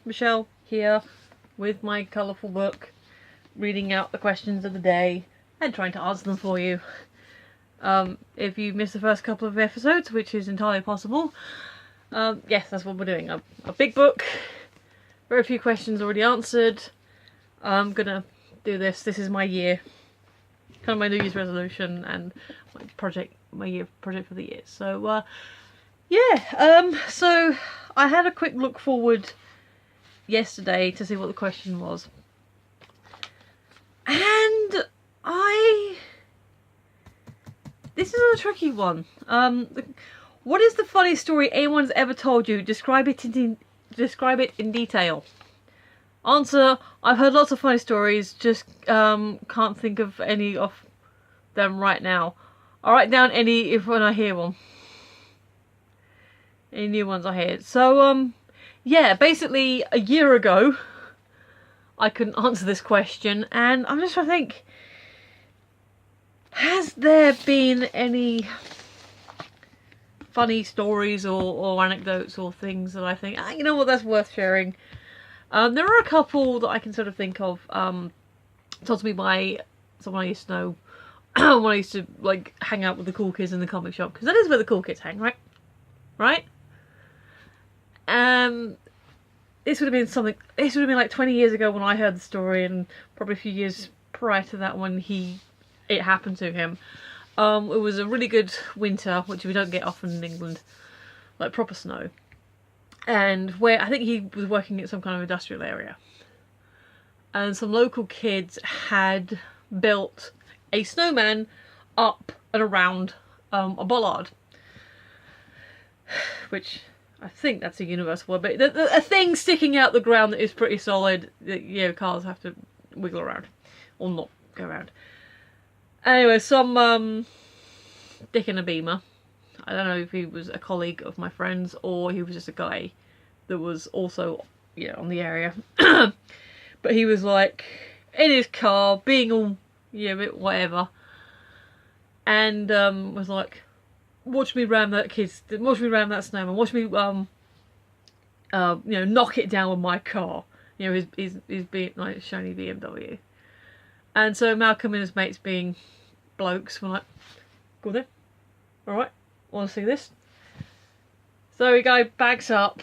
Michelle here with my colourful book, reading out the questions of the day and trying to answer them for you. If you missed the first couple of episodes, which is entirely possible, yes, that's what we're doing. A big book, very few questions already answered. I'm gonna do this. This is my year, kind of my New Year's resolution and my year project for the year. So, yeah. So I had a quick look forward yesterday to see what the question was, and this is a tricky one. What is the funniest story anyone's ever told you? Describe it in detail. Answer: I've heard lots of funny stories, just can't think of any of them right now. I'll write down any when I hear one. Any new ones I hear. So, yeah, basically a year ago I couldn't answer this question, and I'm just trying to think, has there been any funny stories or anecdotes or things that I think, you know what, that's worth sharing? There are a couple that I can sort of think of, told to me by someone I used to know when I used to like hang out with the cool kids in the comic shop, because that is where the cool kids hang, right? Right? This would have been something. This would have been like 20 years ago when I heard the story, and probably a few years prior to that when it happened to him. It was a really good winter, which we don't get often in England, like proper snow. And where I think he was working at some kind of industrial area, and some local kids had built a snowman up and around a bollard, which I think that's a universal word, but a thing sticking out the ground that is pretty solid that, you know, cars have to wiggle around or not go around. Anyway, some dick in a beamer. I don't know if he was a colleague of my friend's or he was just a guy that was also, yeah, on the area. But he was like in his car, being all, yeah, a bit whatever, and was like, watch me ram that snowman, watch me you know, knock it down with my car, you know, his being like shiny BMW. And so Malcolm and his mates, being blokes, were like, go then, alright, wanna see this? So the guy backs up,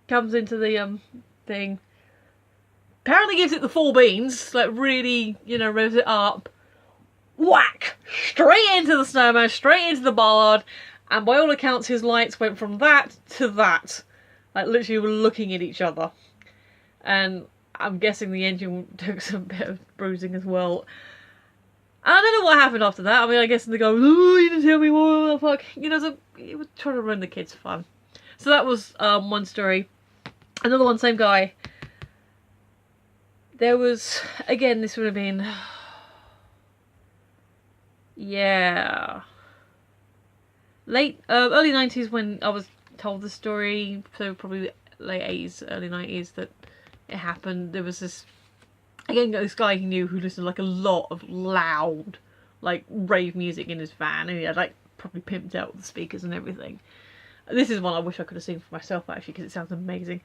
comes into the thing, apparently gives it the full beans, like really, you know, revs it up, whack! Straight into the snowman, straight into the bollard, and by all accounts his lights went from that to that. Like literally were looking at each other. And I'm guessing the engine took some bit of bruising as well. And I don't know what happened after that. I mean, I guess they go, oh, you didn't tell me what the fuck. You know, so he was trying to ruin the kids' fun. So that was one story. Another one, same guy. There was, again, this would have been, yeah, early 90s when I was told the story, so probably late 80s, early 90s that it happened. There was this, again, this guy he knew who listened to like a lot of loud, like rave music in his van, and he had like probably pimped out the speakers and everything. This is one I wish I could have seen for myself, actually, because it sounds amazing.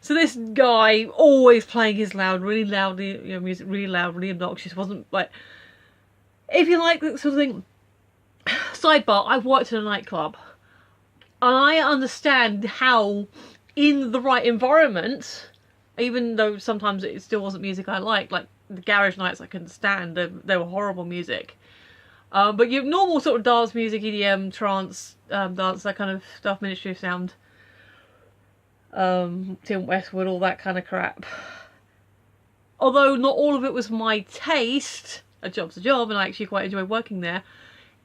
So this guy, always playing his really loud, you know, music, really loud, really obnoxious. Wasn't like, if you like that sort of thing. Sidebar: I've worked in a nightclub, and I understand how, in the right environment, even though sometimes it still wasn't music I liked, like the garage nights I couldn't stand. They were horrible music. But your normal sort of dance music, EDM, trance, dance, that kind of stuff, Ministry of Sound, Tim Westwood, all that kind of crap. Although not all of it was my taste, a job's a job, and I actually quite enjoyed working there.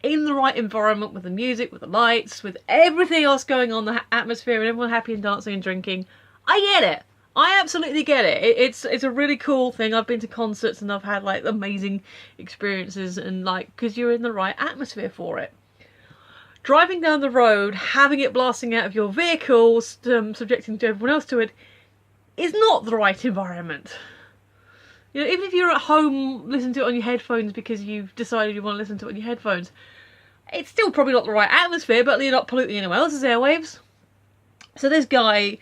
In the right environment, with the music, with the lights, with everything else going on, the atmosphere, and everyone happy and dancing and drinking, I get it. I absolutely get it. It's a really cool thing. I've been to concerts and I've had like amazing experiences, and like, because you're in the right atmosphere for it. Driving down the road, having it blasting out of your vehicle, subjecting everyone else to it, is not the right environment. You know, even if you're at home listening to it on your headphones because you've decided you want to listen to it on your headphones, it's still probably not the right atmosphere, but you're not polluting anyone else's airwaves. So this guy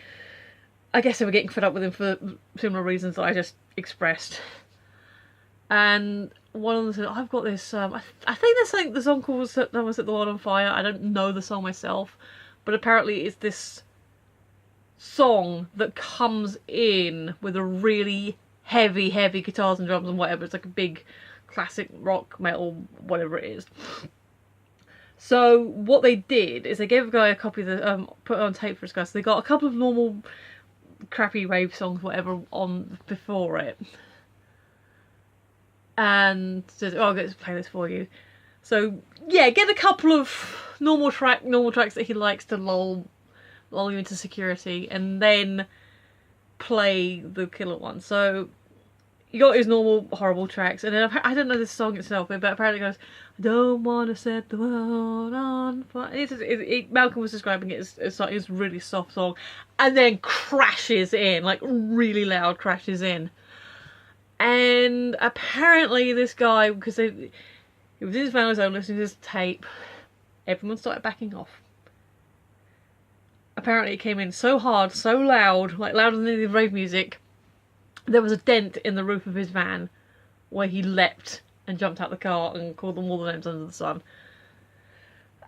I guess they were getting fed up with him for similar reasons that I just expressed. And one of them said, I've got this, I think there's something, the song called That Was Set the World on Fire. I don't know the song myself, but apparently it's this song that comes in with a really heavy guitars and drums and whatever. It's like a big classic rock, metal, whatever it is. So what they did is they gave a guy a copy of the, put it on tape for his guy, so they got a couple of normal crappy rave songs, whatever, on before it. And said, oh, I'll get to play this for you. So yeah, get a couple of normal tracks that he likes to lull you into security, and then play the killer one. So you got his normal horrible tracks, and then I don't know the song itself, but apparently it goes, I don't want to set the world on fire. Malcolm was describing it as like this really soft song, and then crashes in, like really loud crashes in. And apparently this guy, because he was in his van on his own listening to this tape, everyone started backing off. Apparently it came in so hard, so loud, like louder than the rave music, there was a dent in the roof of his van where he leapt and jumped out the car and called them all the names under the sun.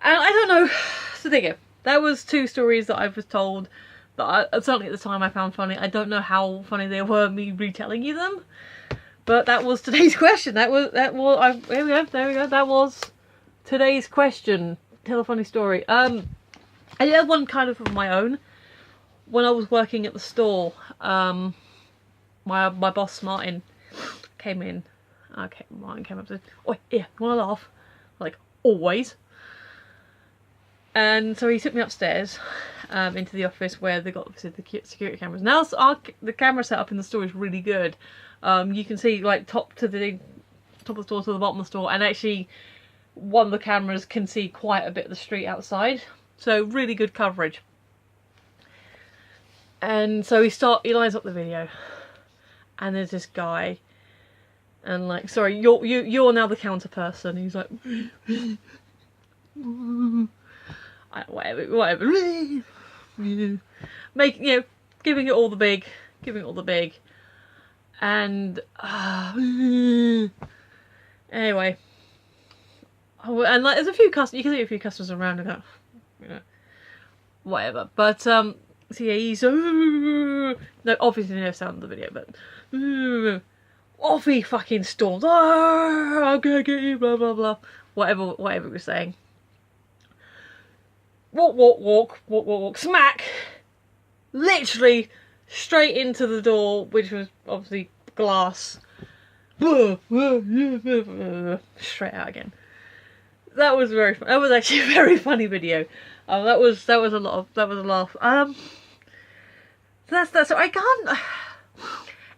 And I don't know, so there you go. That was two stories that I was told that certainly at the time I found funny. I don't know how funny they were, me retelling you them. But that was today's question. There we go. That was today's question. Tell a funny story. I did have one kind of my own. When I was working at the store, my boss Martin came in. Okay, Martin came up and said, "Oh yeah, you want to laugh?" Like always. And so he took me upstairs into the office where they got the security cameras. Now the camera setup in the store is really good. You can see like top of the store to the bottom of the store, and actually one of the cameras can see quite a bit of the street outside. So really good coverage. And so he lines up the video, and there's this guy, and like, sorry, you're now the counter person. He's like, whatever, giving it all the big, and anyway, and like there's a few customers, you can see a few customers around and go, whatever, but so yeah, he's no, obviously no sound in the video, but off he fucking storms. Oh, I'm gonna get you, blah blah blah, whatever he was saying. Walk, smack! Literally straight into the door, which was obviously glass. Straight out again. That was very fun. That was actually a very funny video. That was a laugh. That's I can't. I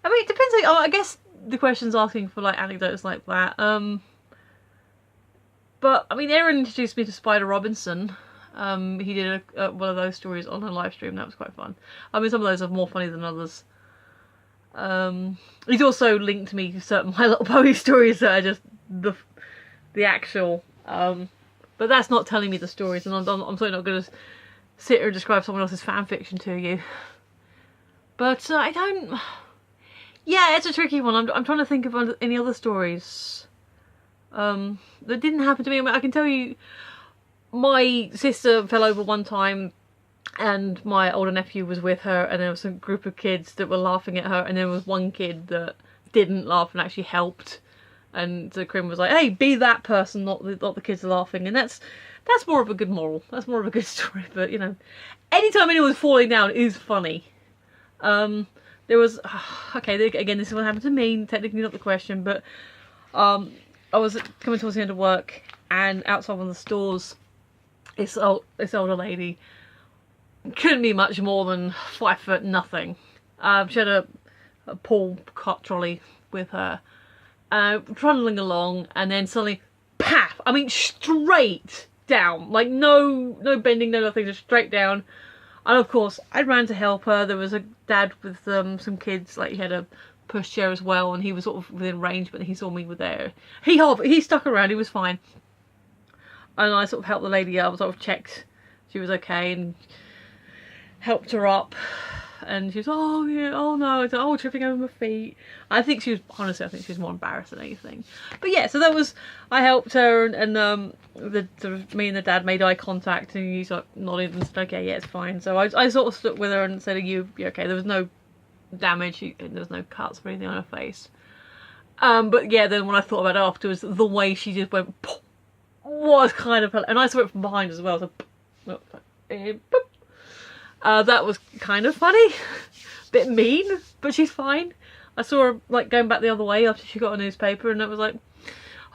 mean, it depends. Like, I guess the question's asking for like anecdotes like that. But I mean, Erin introduced me to Spider Robinson. He did one of those stories on her live stream. That was quite fun. I mean, some of those are more funny than others. He's also linked me to certain My Little Pony stories that are just the actual. But that's not telling me the stories, and I'm certainly not going to sit here and describe someone else's fan fiction to you. But I don't. Yeah, it's a tricky one. I'm trying to think of any other stories that didn't happen to me. I mean, I can tell you. My sister fell over one time, and my older nephew was with her, and there was a group of kids that were laughing at her, and there was one kid that didn't laugh and actually helped, and so Krim was like, hey, be that person, not the kids laughing, and that's more of a good moral, that's more of a good story. But you know, anytime anyone's falling down is funny. There was, okay, again, this is what happened to me, technically not the question, but I was coming towards the end of work, and outside one of the stores, this older lady couldn't be much more than 5 foot nothing. She had a pull cart trolley with her, trundling along, and then suddenly, paf! I mean, straight down, like no bending, no nothing, just straight down. And of course, I ran to help her. There was a dad with some kids, like he had a pushchair as well, and he was sort of within range, but he saw me with there. He stuck around. He was fine. And I sort of helped the lady up, sort of checked she was okay and helped her up. and she was, oh yeah, oh no, it's oh tripping over my feet. I think she was, honestly, I think she was more embarrassed than anything. But yeah, so that was, I helped her, and me and the dad made eye contact, and he's like nodded and said, okay, yeah, it's fine. So I sort of stuck with her and said, are you okay? There was no damage, there was no cuts or anything on her face. But yeah, then when I thought about it afterwards, the way she just went pop was kind of, and I saw it from behind as well, so that was kind of funny. Bit mean, but she's fine. I saw her like going back the other way after she got a newspaper, and it was like,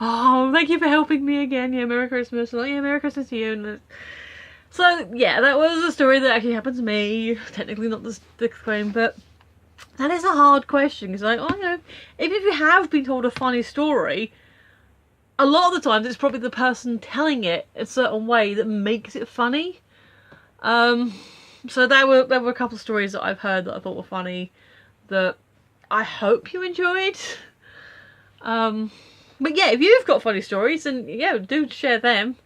oh, thank you for helping me again, yeah, Merry Christmas. And like, yeah, Merry Christmas to you. And so yeah, that was a story that actually happened to me. Technically not the claim, but that is a hard question, because like, oh, you know, if you have been told a funny story, a lot of the times it's probably the person telling it a certain way that makes it funny. So there were a couple of stories that I've heard that I thought were funny, that I hope you enjoyed. But yeah, if you've got funny stories, then yeah, do share them.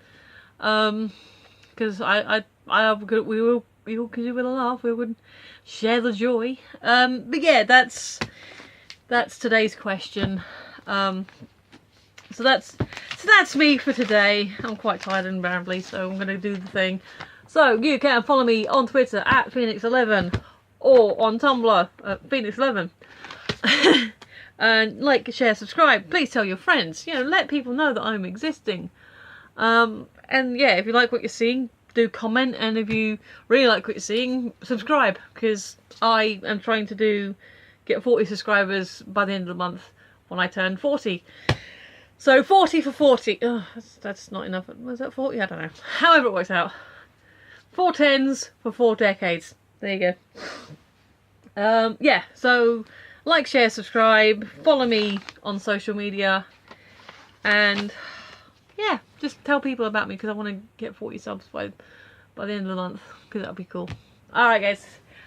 Because we all could do with a laugh. We would share the joy. But yeah, that's today's question. So that's me for today. I'm quite tired and rambly, so I'm going to do the thing. So you can follow me on Twitter at Phoenix11 or on Tumblr at Phoenix11. And like, share, subscribe. Please tell your friends. You know, let people know that I'm existing. And yeah, if you like what you're seeing, do comment. And if you really like what you're seeing, subscribe. Because I am trying to get 40 subscribers by the end of the month when I turn 40. So 40 for 40. Oh, that's not enough. Was that 40? I don't know. However it works out. 4 tens for 4 decades. There you go. Yeah, so like, share, subscribe, follow me on social media, and yeah, just tell people about me, because I want to get 40 subs by the end of the month, because that would be cool. Alright guys,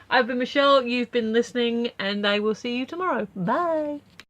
I've been Michelle, you've been listening, and I will see you tomorrow. Bye!